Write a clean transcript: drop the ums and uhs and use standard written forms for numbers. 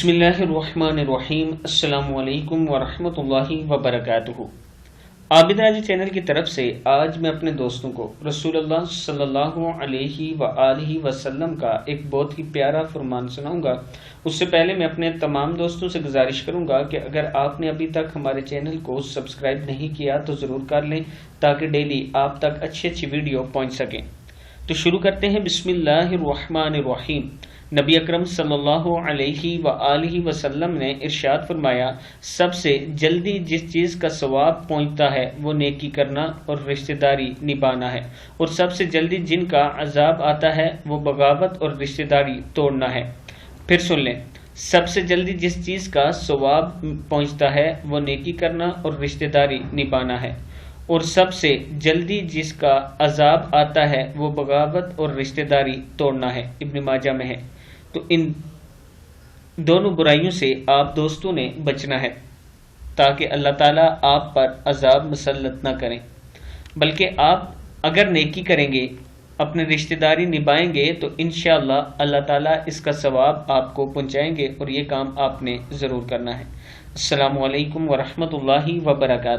بسم اللہ الرحمن الرحیم۔ السلام علیکم ورحمۃ اللہ وبرکاتہ۔ عابد راجی چینل کی طرف سے آج میں اپنے دوستوں کو رسول اللہ صلی اللہ علیہ وآلہ وسلم کا ایک بہت ہی پیارا فرمان سناؤں گا۔ اس سے پہلے میں اپنے تمام دوستوں سے گزارش کروں گا کہ اگر آپ نے ابھی تک ہمارے چینل کو سبسکرائب نہیں کیا تو ضرور کر لیں تاکہ ڈیلی آپ تک اچھی ویڈیو پہنچ سکیں۔ تو شروع کرتے ہیں۔ بسم اللہ الرحمن الرحیم۔ نبی اکرم صلی اللہ علیہ وآلہ وسلم نے ارشاد فرمایا، سب سے جلدی جس چیز کا ثواب پہنچتا ہے وہ نیکی کرنا اور رشتہ داری نبھانا ہے، اور سب سے جلدی جن کا عذاب آتا ہے وہ بغاوت اور رشتہ داری توڑنا ہے۔ پھر سن لیں، سب سے جلدی جس چیز کا ثواب پہنچتا ہے وہ نیکی کرنا اور رشتہ داری نبھانا ہے، اور سب سے جلدی جس کا عذاب آتا ہے وہ بغاوت اور رشتہ داری توڑنا ہے۔ ابن ماجہ میں ہے۔ تو ان دونوں برائیوں سے آپ دوستوں نے بچنا ہے تاکہ اللہ تعالیٰ آپ پر عذاب مسلط نہ کریں، بلکہ آپ اگر نیکی کریں گے، اپنے رشتہ داری نبھائیں گے تو انشاءاللہ اللہ تعالیٰ اس کا ثواب آپ کو پہنچائیں گے، اور یہ کام آپ نے ضرور کرنا ہے۔ السلام علیکم ورحمۃ اللہ وبرکاتہ۔